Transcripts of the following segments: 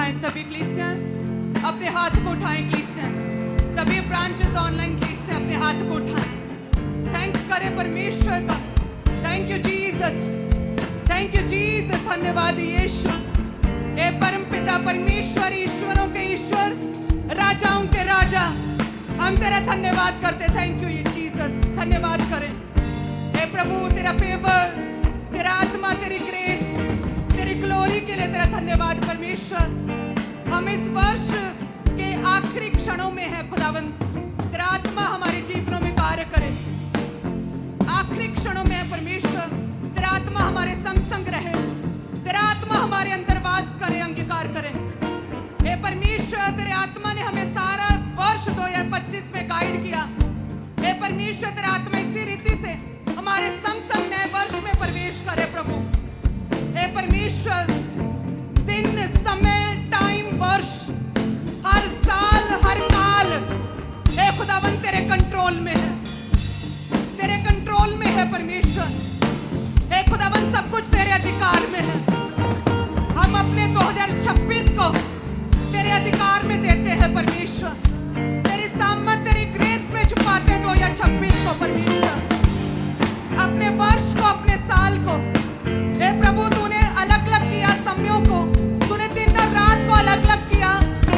उठाएं, सभी कलीसियां अपने हाथ को उठाएं, कलीसियां सभी ब्रांचेस ऑनलाइन कलीसियां अपने हाथ को उठाएं। थैंक्स करें परमेश्वर का। Thank you Jesus, thank you Jesus. धन्यवाद यीशु। हे परम पिता परमेश्वर, ईश्वरों के ईश्वर, राजाओं के राजा, हम तेरा धन्यवाद करते। थैंक यू जीसस, धन्यवाद करें। हे प्रभु तेरा फेवर, तेरा आत्मा, तेरी ग्रेस, तेरी ग्लोरी के लिए तेरा धन्यवाद परमेश्वर। हम इस वर्ष के आखिरी क्षणों में है खुदावंद, तेरा आत्मा हमारे जीवनों में कार्य करे। आखिरी क्षणों में है परमेश्वर, तेरा आत्मा हमारे संग संग रहे, तेरा आत्मा हमारे अंदर वास करे, अंगीकार करे। हे परमेश्वर तेरे आत्मा ने हमें सारा वर्ष 2025 में गाइड किया। हे परमेश्वर तेरा आत्मा इसी रीति से हमारे संग संग नए वर्ष में प्रवेश करे प्रभु। हे परमेश्वर दिन, समय, टाइम, वर्ष, हर साल, हर काल हे खुदावन तेरे कंट्रोल में है, तेरे कंट्रोल में है परमेश्वर। हे खुदावन सब कुछ तेरे अधिकार में है। हम अपने 2026 को तेरे अधिकार में देते हैं परमेश्वर। तेरी सामर्थ, तेरी ग्रेस में छुपाते हैं 2026 को परमेश्वर। अपने वर्ष को, अपने साल को हे प्रभु तूने अलग अलग किया, समयों को तूने दिन और रात को अलग अलग किया।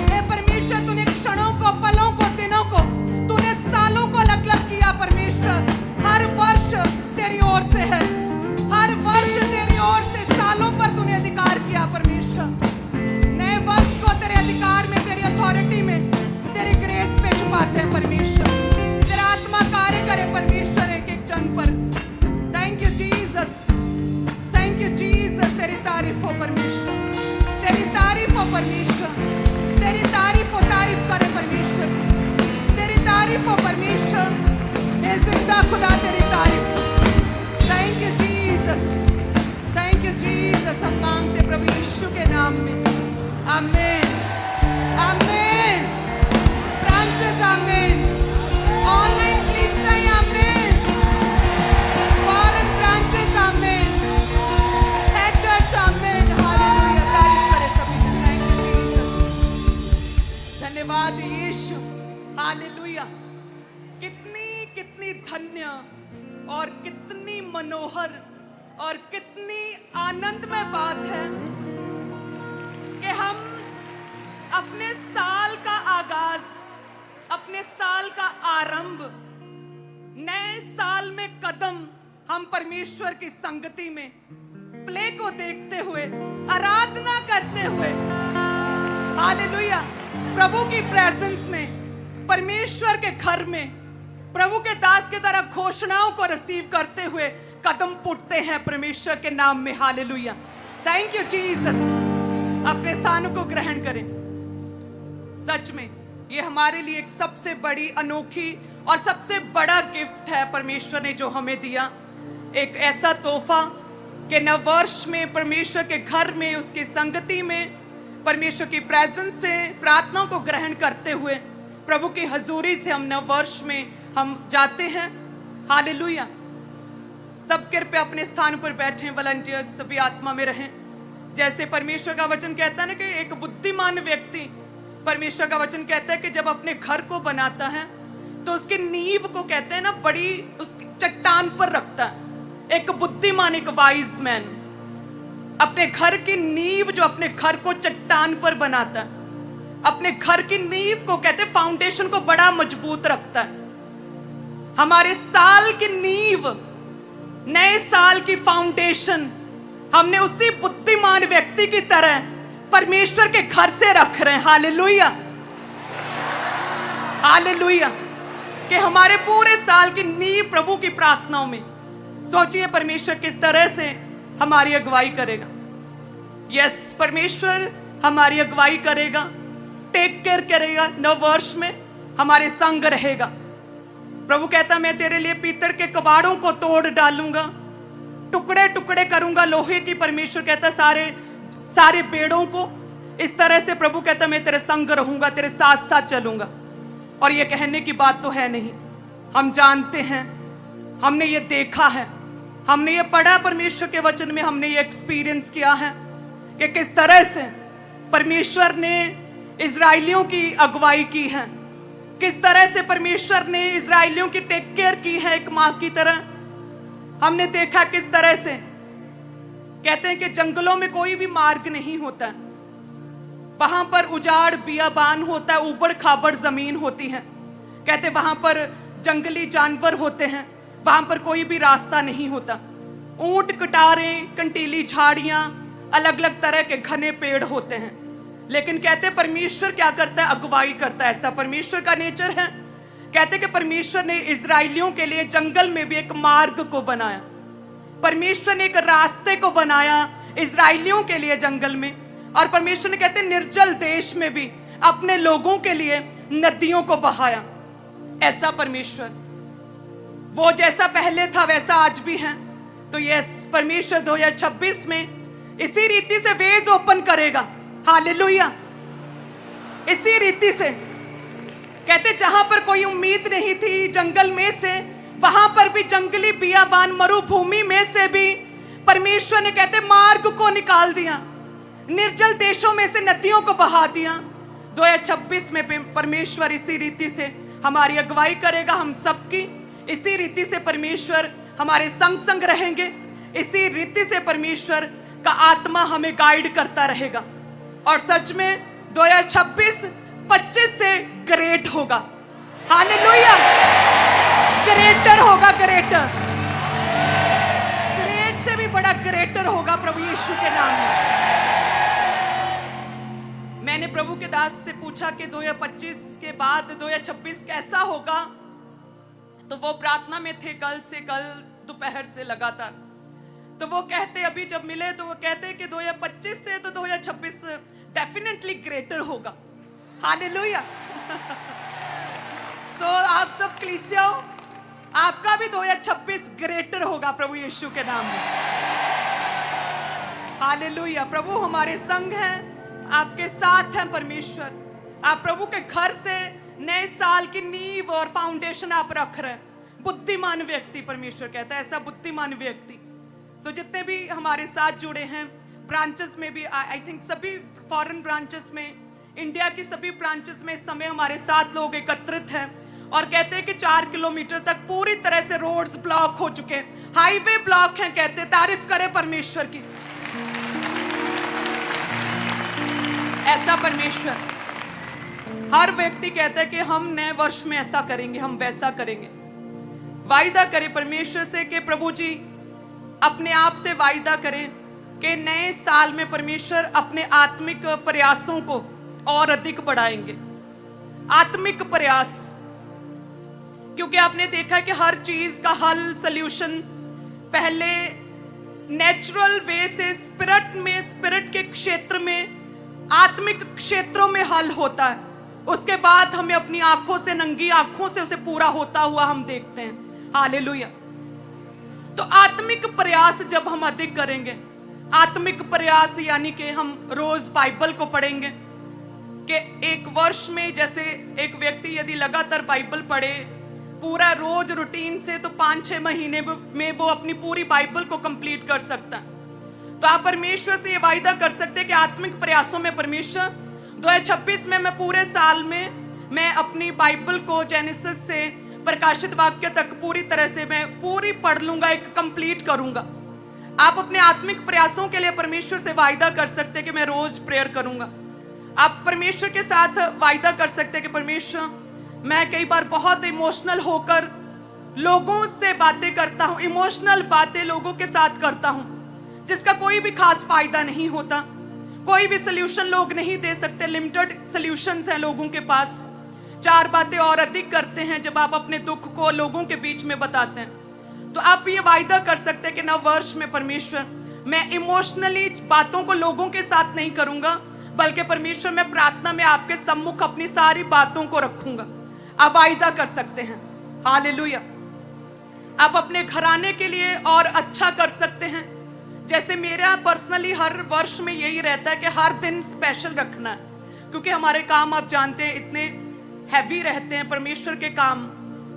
हे परमेश्वर तूने क्षणों को, पलों को, दिनों को, तूने सालों को अलग अलग किया परमेश्वर। हर वर्ष तेरी ओर से है, हर वर्ष तेरी ओर से सालों पर तूने अधिकार किया परमेश्वर। नए वर्ष को तेरे अधिकार में, तेरी अथॉरिटी में, तेरी ग्रेस में छुपाते हैं परमेश्वर। तेरा आत्मा कार्य करे परमेश्वर एक एक जन पर। Thank you Jesus, thank you Jesus. तेरी तारीफ हो परमेश्वर, तेरी तारीफ हो परमेश्वर, तेरी तारीफ हो, तारीफ करे परमेश्वर, तेरी तारीफ हो परमेश्वर। हे जिंदा खुदा तेरी तारीफ। Thank you Jesus, thank you Jesus. हम मांगते प्रभु यीशु के नाम में, आमीन, आमीन। ब्रांचेस आमीन, ऑनलाइन कलीसियां आमीन, फॉरेन ब्रांचेस आमीन, हेड चर्च आमीन। हालेलुया, तारीफ करें सभी ने। थैंक यू जीसस, धन्यवाद यीशु। हालेलुया। कितनी कितनी धन्य और कितनी मनोहर और कितनी आनंदमय बात है कि हम अपने साल का आगाज, अपने साल का आरंभ, नए साल में कदम हम परमेश्वर की संगति में, प्ले को देखते हुए, आराधना करते हुए, हालेलुया, प्रभु की प्रेजेंस में, परमेश्वर के घर में, प्रभु के दास के द्वारा घोषणाओं को रिसीव करते हुए कदम पुटते हैं परमेश्वर के नाम में। Hallelujah, thank you Jesus. अपने स्थानों को ग्रहण करें। सच में ये हमारे लिए एक सबसे बड़ी, अनोखी और सबसे बड़ा गिफ्ट है परमेश्वर ने जो हमें दिया। एक ऐसा तोहफा कि नव वर्ष में परमेश्वर के घर में, उसकी संगति में, परमेश्वर की प्रेजेंस से प्रार्थनाओं को ग्रहण करते हुए प्रभु की हजूरी से हम नव वर्ष में हम जाते हैं। हालेलुया। सब कृपया अपने स्थान पर बैठे, वॉलंटियर सभी आत्मा में रहें। जैसे परमेश्वर का वचन कहता है ना कि एक बुद्धिमान व्यक्ति, परमेश्वर का वचन कहता है कि जब अपने घर को बनाता है तो उसकी नींव को कहते हैं ना बड़ी उसकी चट्टान पर रखता है। एक बुद्धिमान, एक वाइज मैन अपने घर की नींव, जो अपने घर को चट्टान पर बनाता है, अपने घर की नींव को कहते हैं फाउंडेशन को बड़ा मजबूत रखता है। हमारे साल की नींव, नए साल की फाउंडेशन हमने उसी बुद्धिमान व्यक्ति की तरह परमेश्वर के घर से रख रहे हैं। Hallelujah, hallelujah. कि हमारे पूरे साल की नींव प्रभु की प्रार्थनाओं में, सोचिए परमेश्वर किस तरह से हमारी अगुवाई करेगा। यस, परमेश्वर हमारी अगुवाई करेगा, टेक केयर करेगा, नव वर्ष में हमारे संग रहेगा। प्रभु कहता मैं तेरे लिए पीतल के कबाड़ों को तोड़ डालूंगा, टुकड़े टुकड़े करूंगा लोहे की। परमेश्वर कहता सारे बेड़ों को इस तरह से प्रभु कहता मैं तेरे संग रहूंगा, तेरे साथ साथ चलूंगा। और ये कहने की बात तो है नहीं, हम जानते हैं, हमने ये देखा है, हमने ये पढ़ा परमेश्वर के वचन में, हमने ये एक्सपीरियंस किया है कि किस तरह से परमेश्वर ने इजराइलियों की अगुवाई की है, किस तरह से परमेश्वर ने इजराइलियों की टेक केयर की है एक माँ की तरह। हमने देखा किस तरह से कहते हैं कि जंगलों में कोई भी मार्ग नहीं होता, वहां पर उजाड़ बियाबान होता है, ऊबड़ खाबड़ जमीन होती है। कहते वहां पर जंगली जानवर होते हैं, वहां पर कोई भी रास्ता नहीं होता। ऊंट कटारे, कंटीली झाड़ियां, अलग अलग तरह के घने पेड़ होते हैं। लेकिन कहते परमेश्वर क्या करता है, अगुवाई करता है। ऐसा परमेश्वर का नेचर है। कहते कि परमेश्वर ने इजराइलियों के लिए जंगल में भी एक मार्ग को बनाया, परमेश्वर ने एक रास्ते को बनाया इजराइलियों के लिए जंगल में। और परमेश्वर ने कहते निर्जल देश में भी अपने लोगों के लिए नदियों को बहाया। ऐसा परमेश्वर, वो जैसा पहले था वैसा आज भी है। तो यस, परमेश्वर 2026 में इसी रीति से वेज ओपन करेगा। हालेलुया। इसी रीति से कहते जहां पर कोई उम्मीद नहीं थी जंगल में से, वहां पर भी जंगली बियाबान मरुभूमि में से भी परमेश्वर ने कहते मार्ग को निकाल दिया, निर्जल देशों में से नदियों को बहा दिया। 2026 में परमेश्वर इसी रीति से हमारी अगुवाई करेगा, हम सबकी। इसी रीति से परमेश्वर हमारे संग संग रहेंगे। इसी रीति से परमेश्वर का आत्मा हमें गाइड करता रहेगा। और सच में 2026-25 से ग्रेट होगा। हालेलुया। ग्रेटर होगा, ग्रेटर, ग्रेट से भी बड़ा ग्रेटर होगा प्रभु यीशु के नाम में। मैंने प्रभु के दास से पूछा कि 2025 के बाद 2026 कैसा होगा, तो वो प्रार्थना में थे कल दोपहर से लगातार। तो वो कहते अभी जब मिले तो वो कहते कि 2025 से तो 2026 डेफिनेटली ग्रेटर होगा। हालेलुया। सो आप सब कलीसिया, आपका भी 2026 ग्रेटर होगा प्रभु यीशु के नाम में। हालेलुया। प्रभु हमारे संग हैं, आपके साथ हैं परमेश्वर। आप प्रभु के घर से नए साल की नींव और फाउंडेशन आप रख रहे हैं। बुद्धिमान व्यक्ति, परमेश्वर कहता है ऐसा बुद्धिमान व्यक्ति। सो जितने भी हमारे साथ जुड़े हैं ब्रांचेस में भी, आई थिंक सभी फॉरेन ब्रांचेस में, इंडिया की सभी ब्रांचेस में इस समय हमारे साथ लोग एकत्रित हैं। और कहते हैं कि 4 किलोमीटर तक पूरी तरह से रोड्स ब्लॉक हो चुके हैं, हाईवे ब्लॉक हैं। कहते तारीफ करें परमेश्वर की। ऐसा परमेश्वर, हर व्यक्ति कहता है कि हम नए वर्ष में ऐसा करेंगे, हम वैसा करेंगे। वायदा करें परमेश्वर से कि प्रभु जी अपने आप से वायदा करें कि नए साल में परमेश्वर अपने आत्मिक प्रयासों को और अधिक बढ़ाएंगे। आत्मिक प्रयास, क्योंकि आपने देखा कि हर चीज का हल, सल्यूशन पहले नेचुरल वे से स्पिरिट में, स्पिरिट के क्षेत्र में, आत्मिक क्षेत्रों में हल होता है। उसके बाद हमें अपनी आंखों से, नंगी आंखों से उसे पूरा होता हुआ हम देखते हैं। हालेलुया। तो आत्मिक प्रयास जब हम अधिक करेंगे, आत्मिक प्रयास यानी कि हम रोज बाइबल को पढ़ेंगे। कि एक वर्ष में जैसे एक व्यक्ति यदि लगातार बाइबल पढ़े पूरा रोज रूटीन से, तो 5-6 महीने में वो अपनी पूरी बाइबल को कंप्लीट कर सकता है। तो आप परमेश्वर से ये वायदा कर सकते हैं कि आत्मिक प्रयासों में परमेश्वर 2026 में मैं पूरे साल में मैं अपनी बाइबल को जेनेसिस से प्रकाशित वाक्य तक पूरी तरह से मैं पूरी पढ़ लूंगा, एक कंप्लीट करूंगा। आप अपने आत्मिक प्रयासों के लिए परमेश्वर से वायदा कर सकते हैं कि मैं रोज प्रेयर करूंगा। आप परमेश्वर के साथ वायदा कर सकते हैं कि परमेश्वर मैं कई बार बहुत इमोशनल होकर लोगों से बातें करता हूं, इमोशनल बातें लोगों के साथ करता हूं जिसका कोई भी खास फायदा नहीं होता, कोई भी सल्यूशन लोग नहीं दे सकते, लिमिटेड सल्यूशंस हैं लोगों के पास। 4 बातें और अधिक करते हैं जब आप अपने दुख को लोगों के बीच में बताते हैं। तो आप ये वायदा कर सकते हैं कि नव वर्ष में परमेश्वर मैं इमोशनली बातों को लोगों के साथ नहीं करूंगा, बल्कि परमेश्वर मैं प्रार्थना में आपके सम्मुख अपनी सारी बातों को रखूंगा। आप वायदा कर सकते हैं। हालेलुया। आप अपने घराने के लिए और अच्छा कर सकते हैं। जैसे मेरा पर्सनली हर वर्ष में यही रहता है कि हर दिन स्पेशल रखना है, क्योंकि हमारे काम आप जानते हैं इतने हैवी रहते हैं परमेश्वर के काम।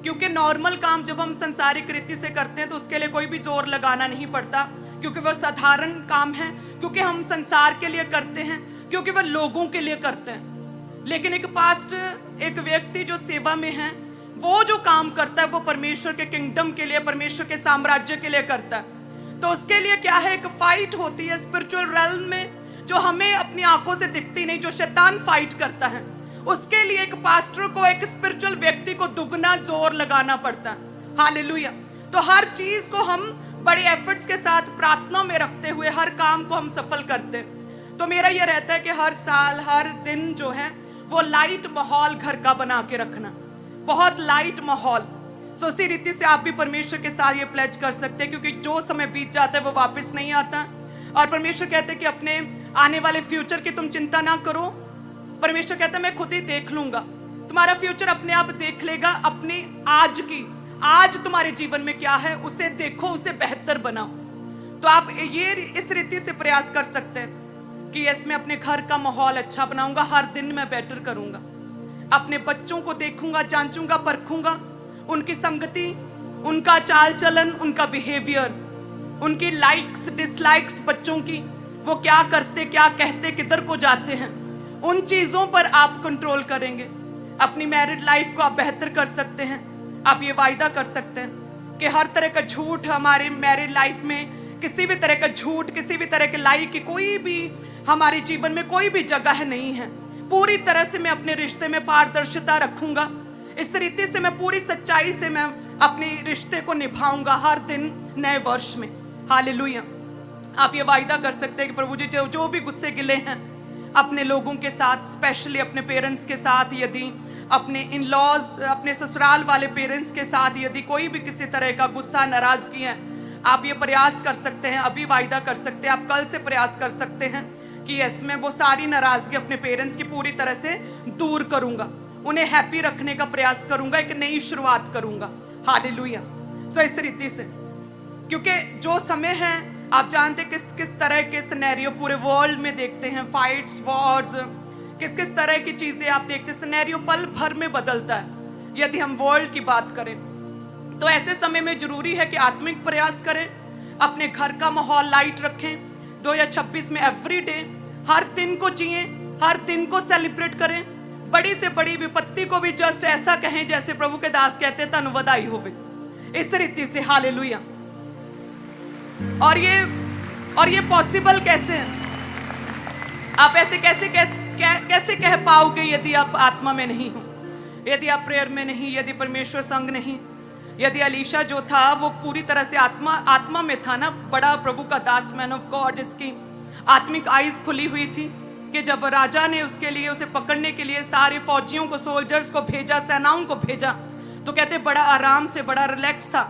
क्योंकि नॉर्मल काम जब हम संसारिक रीति से करते हैं तो उसके लिए कोई भी जोर लगाना नहीं पड़ता, क्योंकि वह साधारण काम है, क्योंकि हम संसार के लिए करते हैं, क्योंकि वह लोगों के लिए करते हैं। लेकिन एक पास्टर, एक व्यक्ति जो सेवा में है, वो जो काम करता है वो परमेश्वर के किंगडम के लिए, परमेश्वर के साम्राज्य के लिए करता है। तो उसके लिए क्या है, एक फाइट होती है स्पिरिचुअल रेल्म में, जो हमें अपनी आंखों से दिखती नहीं, जो शैतान फाइट करता है। उसके लिए एक पास्टर को, एक स्पिरिचुअल व्यक्ति को दुगना जोर लगाना पड़ता है। हालेलुया। तो हर चीज को हम बड़े एफर्ट्स के साथ प्रार्थना में रखते हुए हर काम को हम सफल करते हैं। तो मेरा यह रहता है कि हर साल, हर दिन जो है वो लाइट माहौल घर का बना के रखना, बहुत लाइट माहौल। सो इसी रीति से आप भी परमेश्वर के साथ ये प्लेज कर सकते हैं, क्योंकि जो समय बीत जाता है वो वापस नहीं आता। और परमेश्वर कहते हैं कि अपने आने वाले फ्यूचर की तुम चिंता ना करो। परमेश्वर कहता है मैं खुद ही देख लूंगा, तुम्हारा फ्यूचर अपने आप देख लेगा। अपनी आज तुम्हारे जीवन में क्या है उसे देखो, उसे बेहतर बनाओ। तो आप ये इस रीति से प्रयास कर सकते हैं कि यस, मैं अपने घर का माहौल अच्छा बनाऊंगा, हर दिन मैं बेटर करूंगा, अपने बच्चों को देखूंगा, जांचूंगा, परखूंगा, उनकी संगति, उनका चाल चलन, उनका बिहेवियर, उनकी लाइक्स डिसलाइक्स, बच्चों की वो क्या करते, क्या कहते, किधर को जाते हैं, उन चीजों पर आप कंट्रोल करेंगे। अपनी मैरिड लाइफ को आप बेहतर कर सकते हैं। आप ये वायदा कर सकते हैं कि हर तरह का झूठ हमारे मैरिड लाइफ में, किसी भी तरह का झूठ, किसी भी तरह के लाई की कोई भी हमारे जीवन में कोई भी जगह नहीं है। पूरी तरह से मैं अपने रिश्ते में पारदर्शिता रखूंगा। इस रीति से मैं पूरी सच्चाई से मैं अपने रिश्ते को निभाऊंगा हर दिन नए वर्ष में। हालेलुया। आप ये वायदा कर सकते हैं कि प्रभु जी जो भी गुस्से गिले हैं अपने लोगों के साथ, स्पेशली अपने पेरेंट्स के साथ, यदि अपने इन लॉज, अपने ससुराल वाले पेरेंट्स के साथ यदि कोई भी किसी तरह का गुस्सा, नाराजगी है, आप ये प्रयास कर सकते हैं, अभी वायदा कर सकते हैं, आप कल से प्रयास कर सकते हैं कि यस, मैं वो सारी नाराजगी अपने पेरेंट्स की पूरी तरह से दूर करूंगा, उन्हें हैप्पी रखने का प्रयास करूंगा, एक नई शुरुआत करूंगा। हालेलुया। सो इस रीति से, क्योंकि जो समय है आप जानते हैं किस तरह के सिनेरियो पूरे वर्ल्ड में देखते हैं, फाइट्स, वॉर्स, किस तरह की चीजें आप देखते हैं, सिनेरियो पल भर में बदलता है। यदि हम वर्ल्ड की बात करें तो ऐसे समय में जरूरी है कि आत्मिक प्रयास करें, अपने घर का माहौल लाइट रखें। 2026 में एवरीडे, हर दिन को जिए, हर दिन को सेलिब्रेट करें। बड़ी से बड़ी विपत्ति को भी जस्ट ऐसा कहें जैसे प्रभु के दास कहते, धन्यवाद होवे, इस रीति से। हालेलुया। और ये पॉसिबल कैसे है? आप ऐसे कैसे कह पाओगे यदि आप आत्मा में नहीं हो, यदि आप प्रेयर में नहीं, यदि परमेश्वर संग नहीं। यदि अलीशा जो था वो पूरी तरह से आत्मा में था ना, बड़ा प्रभु का दास, मैन ऑफ गॉड, जिसकी आत्मिक आईज खुली हुई थी, कि जब राजा ने उसके लिए, उसे पकड़ने के लिए सारे फौजियों को, सोल्जर्स को भेजा, सेनाओं को भेजा, तो कहते बड़ा आराम से, बड़ा रिलैक्स था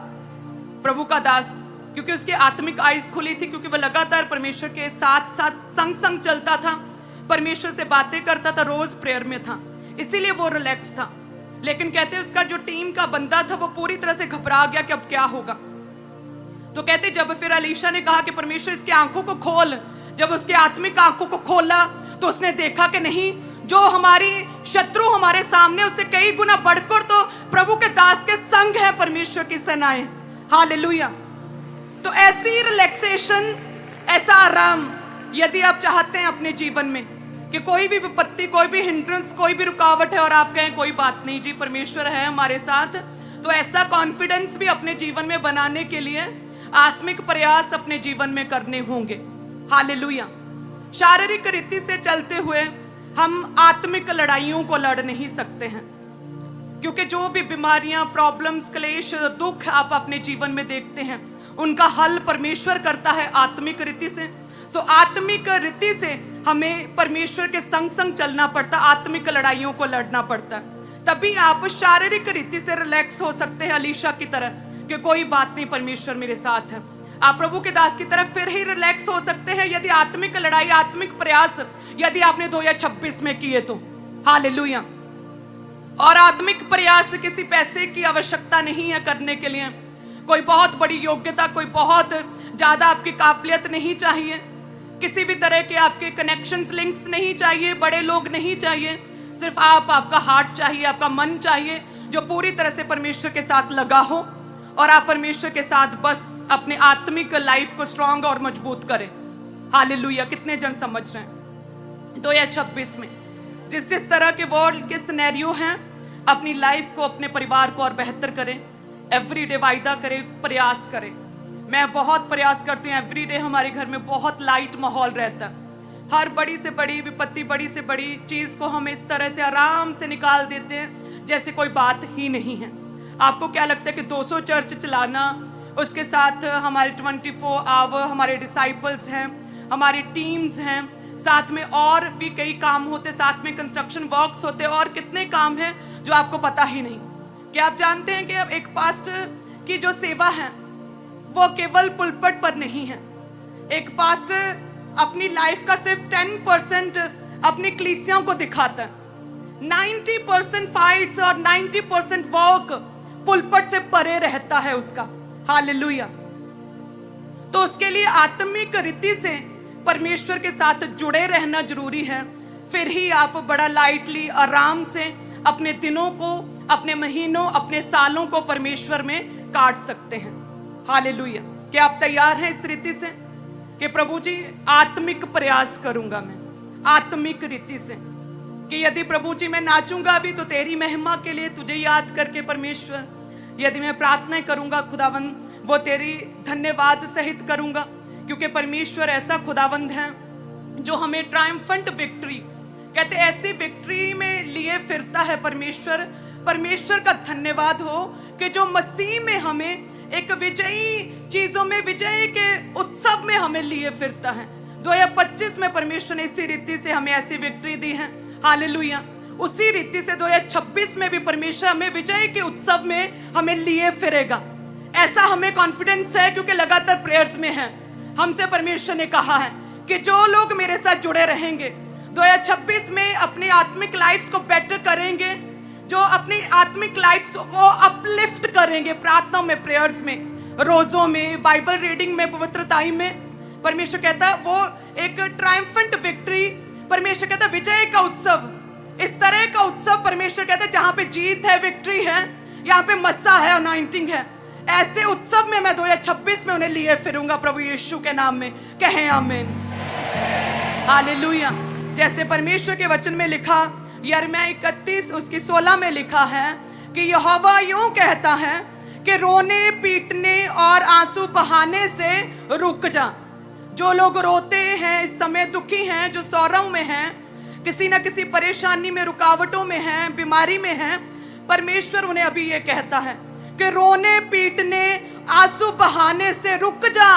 प्रभु का दास, क्योंकि उसकी आत्मिक आईज खुली थी, क्योंकि वह लगातार परमेश्वर के साथ संग चलता था, परमेश्वर से बातें करता था, रोज प्रेयर में था, इसीलिए वो रिलैक्स था। लेकिन कहते उसका जो टीम का बंदा था वो पूरी तरह से घबरा गया कि अब क्या होगा। तो कहते जब फिर अलीशा ने कहा कि परमेश्वर इसकी आंखों को खोल, जब उसकी आत्मिक आंखों को खोला तो उसने देखा कि नहीं, जो हमारी शत्रु हमारे सामने, उससे कई गुना बढ़कर तो प्रभु के दास के संग है परमेश्वर की सेनाएं। हालेलुया। तो ऐसी रिलैक्सेशन, ऐसा आराम यदि आप चाहते हैं अपने जीवन में कि कोई भी विपत्ति, कोई भी हिंड्रेंस, कोई भी रुकावट है और आप कहें कोई बात नहीं जी, परमेश्वर है हमारे साथ, तो ऐसा कॉन्फिडेंस भी अपने जीवन में बनाने के लिए आत्मिक प्रयास अपने जीवन में करने होंगे। हालेलुया। शारीरिक रीति से चलते हुए हम आत्मिक लड़ाइयों को लड़ नहीं सकते हैं, क्योंकि जो भी बीमारियां, प्रॉब्लम्स, क्लेश, दुख आप अपने जीवन में देखते हैं, उनका हल परमेश्वर करता है आत्मिक रीति से। तो आत्मिक रीति से हमें परमेश्वर के संग संग चलना पड़ता, आत्मिक लड़ाइयों को लड़ना पड़ता है। तभी आप शारीरिक रीति से रिलैक्स हो सकते हैं, अलीशा की तरह, कि कोई बात नहीं, परमेश्वर मेरे साथ है। आप प्रभु के दास की तरफ फिर ही रिलैक्स हो सकते हैं यदि आत्मिक लड़ाई, आत्मिक प्रयास यदि आपने 2026 में किए तो। हालेलुया। और आत्मिक प्रयास किसी पैसे की आवश्यकता नहीं है करने के लिए, कोई बहुत बड़ी योग्यता, कोई बहुत ज्यादा आपकी काबिलियत नहीं चाहिए, किसी भी तरह के आपके कनेक्शंस, लिंक्स नहीं चाहिए, बड़े लोग नहीं चाहिए, सिर्फ आपका हार्ट चाहिए, आपका मन चाहिए जो पूरी तरह से परमेश्वर के साथ लगा हो, और आप परमेश्वर के साथ बस अपने आत्मिक लाइफ को स्ट्रांग और मजबूत करें। हालेलुया। कितने जन समझ रहे हैं? 2026 में जिस जिस तरह के वर्ल्ड के सिनेरियो हैं, अपनी लाइफ को, अपने परिवार को और बेहतर करें। एवरीडे वायदा करें, प्रयास करें। मैं बहुत प्रयास करती हूँ। एवरीडे हमारे घर में बहुत लाइट माहौल रहता है। हर बड़ी से बड़ी विपत्ति, बड़ी से बड़ी चीज को हम इस तरह से आराम से निकाल देते हैं जैसे कोई बात ही नहीं है। आपको क्या लगता है कि 200 चर्च चलाना, उसके साथ हमारे 24 आवर हमारे डिसाइपल्स हैं, हमारी टीम्स हैं, साथ में और भी कई काम होते, साथ में कंस्ट्रक्शन वर्क्स होते, और कितने काम हैं जो आपको पता ही नहीं। क्या आप जानते हैं कि अब एक पास्टर की जो सेवा है वो केवल पुलपट पर नहीं है। एक पास्टर अपनी लाइफ का सिर्फ 10% अपनी कलीसियाओं को दिखाता है। 90% फाइट्स और 90% वर्क पुलपट से परे रहता है उसका। हालेलुया। तो उसके लिए आत्मिक रीति से परमेश्वर के साथ जुड़े रहना जरूरी है। फिर ही आप बड़ा लाइटली, आराम से अपने दिनों को, अपने महीनों, अपने सालों को परमेश्वर में काट सकते हैं। हालेलुया। क्या आप तैयार हैं इस रीति से कि प्रभु जी आत्मिक प्रयास करूंगा मैं, आत्मिक रीति से, कि यदि प्रभु जी मैं नाचूंगा भी तो तेरी महिमा के लिए, तुझे याद करके परमेश्वर, यदि मैं प्रार्थना करूंगा खुदावंद, वो तेरी धन्यवाद सहित करूंगा, क्योंकि परमेश्वर ऐसा खुदावंद है जो हमें ट्रायम्फेंट विक्ट्री, कहते ऐसी विक्ट्री में लिए फिरता है परमेश्वर। परमेश्वर का धन्यवाद हो कि जो मसीह में हमें एक विजयी चीजों में, विजय के उत्सव में हमें लिए फिरता है। 2025 में परमेश्वर ने इसी रीति से हमें ऐसी विक्ट्री दी है। हालेलुया। उसी रीति से 2026 में भी परमेश्वर हमें विजय के उत्सव में हमें लिए फिरेगा। ऐसा हमें कॉन्फिडेंस है क्योंकि लगातार प्रेयर्स में है। हमसे परमेश्वर ने कहा है कि जो लोग मेरे साथ जुड़े रहेंगे 2026 में अपनी आत्मिक लाइफ्स को बेटर करेंगे, जो अपनी आत्मिक लाइफ्स को अपलिफ्ट करेंगे, प्रार्थनाओं में, प्रेयर्स में, रोजों में, बाइबल रीडिंग में, पवित्रताई में, परमेश्वर कहता है वो एक ट्रायम्फेंट विक्ट्री, परमेश्वर कहता है विजय का उत्सव, इस तरह का उत्सव परमेश्वर कहता है जहां पे जीत है, विक्ट्री है, यहाँ पे मस्सा है, अनॉइंटिंग है। ऐसे उत्सव में मैं 2026 में उन्हें लिए फिरूंगा प्रभु यीशु के नाम में। कहें आमीन। हालेलुया। जैसे परमेश्वर के वचन में लिखा, यिर्मयाह 31 उसकी 16 में लिखा है कि यहोवा यूं कहता है कि रोने, पीटने और आंसू बहाने से रुक जा। जो लोग रोते हैं, इस समय दुखी हैं, जो सौरव में हैं, किसी ना किसी परेशानी में, रुकावटों में हैं, बीमारी में हैं, परमेश्वर उन्हें अभी ये कहता है कि रोने, पीटने, आंसू बहाने से रुक जा,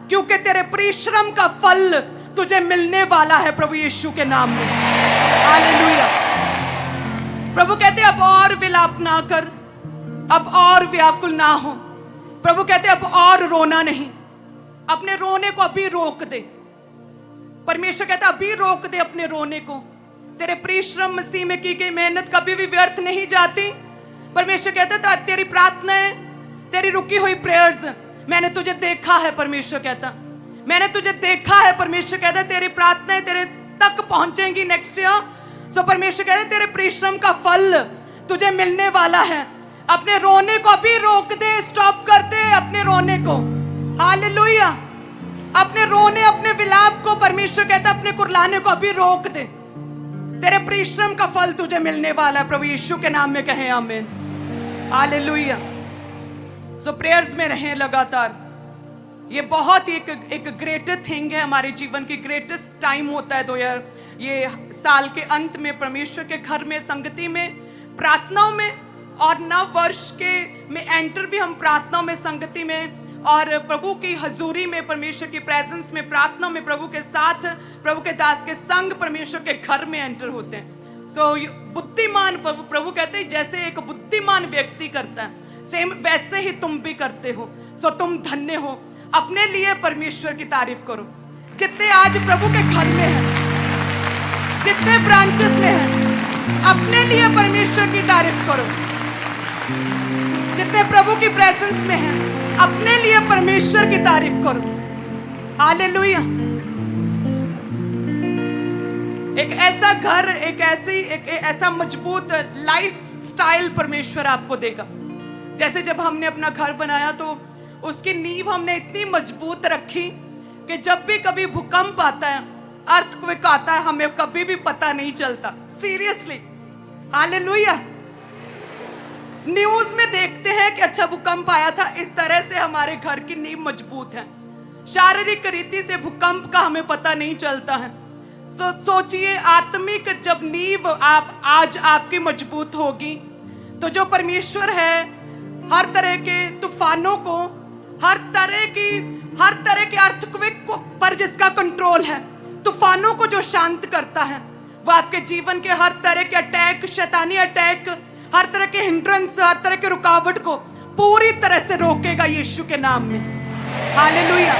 क्योंकि तेरे परिश्रम का फल तुझे मिलने वाला है प्रभु यीशु के नाम में। हालेलुया। प्रभु कहते अब और विलाप ना कर, अब और व्याकुल ना हो। प्रभु कहते अब और रोना नहीं, अपने रोने को अभी रोक दे। परमेश्वर कहता अभी रोक दे अपने रोने को। तेरे परिश्रम, मसीह में की गई मेहनत कभी भी व्यर्थ नहीं जाती। परमेश्वर कहता तेरी प्रार्थनाएं, तेरी रुकी हुई प्रेयर्स, मैंने तुझे देखा है। परमेश्वर कहता मैंने तुझे देखा है। परमेश्वर कहता तेरी प्रार्थनाएं तेरे तक पहुंचेंगी नेक्स्ट ईयर। सो परमेश्वर कहता तेरे परिश्रम का फल तुझे मिलने वाला है। अपने रोने को अभी रोक दे, स्टॉप कर दे अपने रोने को। हालेलुया। अपने रोने, अपने विलाप को परमेश्वर कहता अपने कुरलाने को अभी रोक दे। तेरे परिश्रम का फल तुझे मिलने वाला है प्रभु यीशु के नाम में। कहें आमीन। हालेलुया। सो प्रेयर्स में रहें लगातार। ये बहुत ही एक ग्रेटेस्ट थिंग है, हमारे जीवन की ग्रेटेस्ट टाइम होता है 2000 ये साल के अंत में परमेश्वर के घर में, संगति में, प्रार्थनाओं में, और नव वर्ष के में एंटर भी हम प्रार्थनाओं में, संगति में और प्रभु की हजूरी में, परमेश्वर की प्रेजेंस में, प्रार्थना में, प्रभु के साथ, प्रभु के दास के संग परमेश्वर के घर में एंटर होते हैं। सो बुद्धिमान प्रभु कहते हैं जैसे एक बुद्धिमान व्यक्ति करता है, सेम वैसे ही तुम भी करते हो। सो तुम धन्य हो। अपने लिए परमेश्वर की तारीफ करो। जितने आज प्रभु के घर में हैं, जितने ब्रांचेस में हैं, अपने लिए परमेश्वर की तारीफ करो। जितने प्रभु की प्रेजेंस में हैं, अपने लिए परमेश्वर की तारीफ करो। हालेलुया। एक ऐसा घर, एक ऐसा मजबूत लाइफ स्टाइल परमेश्वर आपको देगा। जैसे जब हमने अपना घर बनाया तो उसकी नींव हमने इतनी मजबूत रखी कि जब भी कभी भूकंप आता है अर्थक्वेक आता है हमें कभी भी पता नहीं चलता, सीरियसली। हालेलुया। न्यूज में देखते हैं कि अच्छा भूकंप आया था, इस तरह से हमारे घर की नींव मजबूत है। शारीरिक रीति से भूकंप का हमें पता नहीं चलता है। तो सोचिए आत्मिक जब नींव आज आपकी मजबूत होगी, तो जो परमेश्वर है हर तरह के तूफानों को, हर तरह के अर्थक्वेक को पर जिसका कंट्रोल है, तूफानों को जो शांत करता है, वो आपके जीवन के हर तरह के अटैक, शैतानी अटैक, हर तरह के हिंड्रेंस, हर तरह के रुकावट को पूरी तरह से रोकेगा यीशु के नाम में। हालेलुया।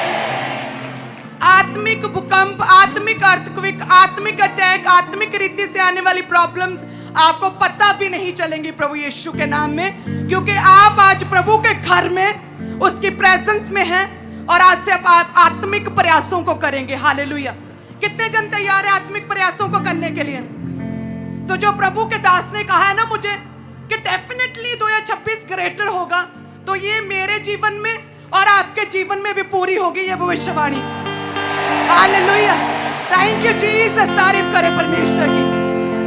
आत्मिक भूकंप, आत्मिक अर्थक्वेक, आत्मिक अटैक, आत्मिक रीति से आने वाली प्रॉब्लम्स आपको पता भी नहीं चलेंगी प्रभु यीशु के नाम में, क्योंकि आप आज प्रभु के घर में, उसकी प्रेजेंस में हैं और आज से आप आत्मिक प्रयासों को करेंगे। हालेलुया। कितने जन तैयार है आत्मिक प्रयासों को करने के लिए? तो जो प्रभु के दास ने कहा है ना मुझे कि डेफिनेटली 2026 ग्रेटर होगा, तो ये मेरे जीवन में और आपके जीवन में भी पूरी होगी ये भविष्यवाणी। हालेलुया। Thank you Jesus. तारीफ करें परमेश्वर की।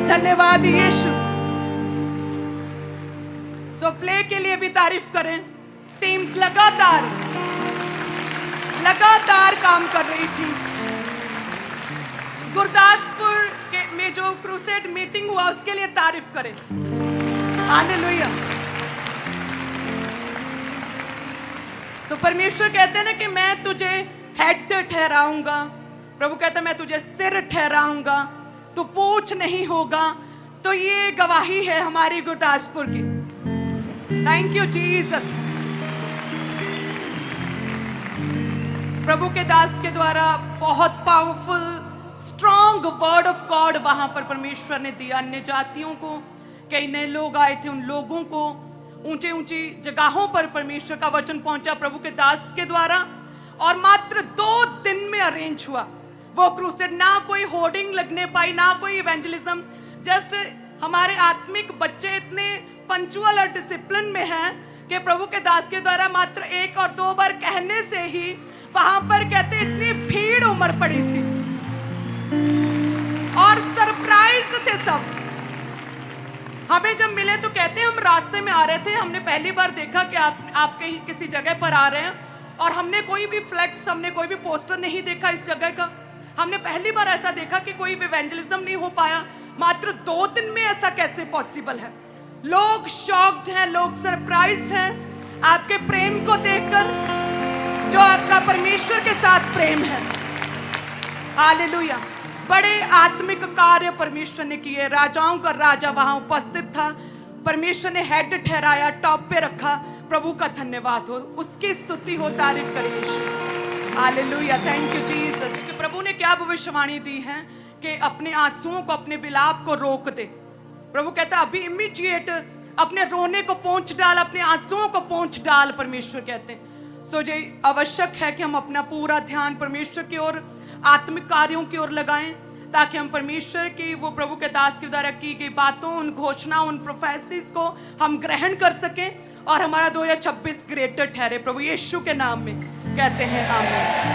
धन्यवाद यीशु। सो प्ले के लिए भी तारीफ करें। टीम्स लगातार काम कर रही थी। गुरदासपुर में जो क्रूसेड मीटिंग हुआ उसके लिए तारीफ करें। हालेलुया। सो परमेश्वर कहते हैं ना कि मैं तुझे हेड ठहराऊंगा। प्रभु कहता है मैं तुझे सिर ठहराऊंगा, तू पूछ नहीं होगा। तो ये गवाही है हमारी गुरदासपुर की। Thank you Jesus. प्रभु के दास के द्वारा बहुत powerful strong word of God वहां पर परमेश्वर ने दिया। अन्य जातियों को, कई नए लोग आए थे, उन लोगों को ऊंचे ऊंची जगहों पर परमेश्वर का वचन पहुंचा प्रभु के दास के द्वारा। और मात्र 2 दिन में अरेंज हुआ वो क्रूसेड। ना कोई होर्डिंग लगने पाई, ना कोई इवेंजलिज्म। जस्ट हमारे आत्मिक बच्चे इतने पंचुअल और डिसिप्लिन में हैं कि प्रभु के दास के द्वारा मात्र 1 और 2 बार कहने से ही वहां पर कहते इतनी भीड़ उमड़ पड़ी थी और सरप्राइज्ड थे सब। हमें जब मिले तो कहते हम रास्ते में आ रहे थे, हमने पहली बार देखा कि आप कहीं किसी जगह पर आ रहे हैं, और हमने कोई भी फ्लैक्स, हमने कोई भी पोस्टर नहीं देखा इस जगह का। हमने पहली बार ऐसा देखा कि कोई इवेंजलिज्म नहीं हो पाया। मात्र 2 दिन में ऐसा कैसे पॉसिबल है? लोग शॉक्ड हैं, लोग सरप्राइज्ड हैं आपके प्रेम को देखकर, जो आपका परमेश्वर के साथ प्रेम है। हालेलुया। बड़े आत्मिक कार्य परमेश्वर ने किए। राजाओं का राजा वहां उपस्थित था। परमेश्वर ने हेड ठहराया, टॉप पे रखा। प्रभु का धन्यवाद हो, उसकी स्तुति हो, तारीफ करिए यीशु। हालेलुया। Thank you Jesus. प्रभु ने क्या भविष्यवाणी दी है कि अपने आंसुओं को, अपने विलाप को रोक दे। प्रभु कहता है अभी इमीडिएट अपने रोने को पोंछ डाल, अपने आंसुओं को पोंछ डाल, परमेश्वर कहते हैं। सो ये आवश्यक है कि हम अपना पूरा ध्यान परमेश्वर की ओर, आत्मिक कार्यों की ओर लगाएं, ताकि हम परमेश्वर की, वो प्रभु के दास के द्वारा की गई बातों, उन घोषणाओं, उन प्रोफेसीज को हम ग्रहण कर सकें और हमारा 2026 ग्रेटर ठहरे। प्रभु यीशु के नाम में कहते हैं आमीन।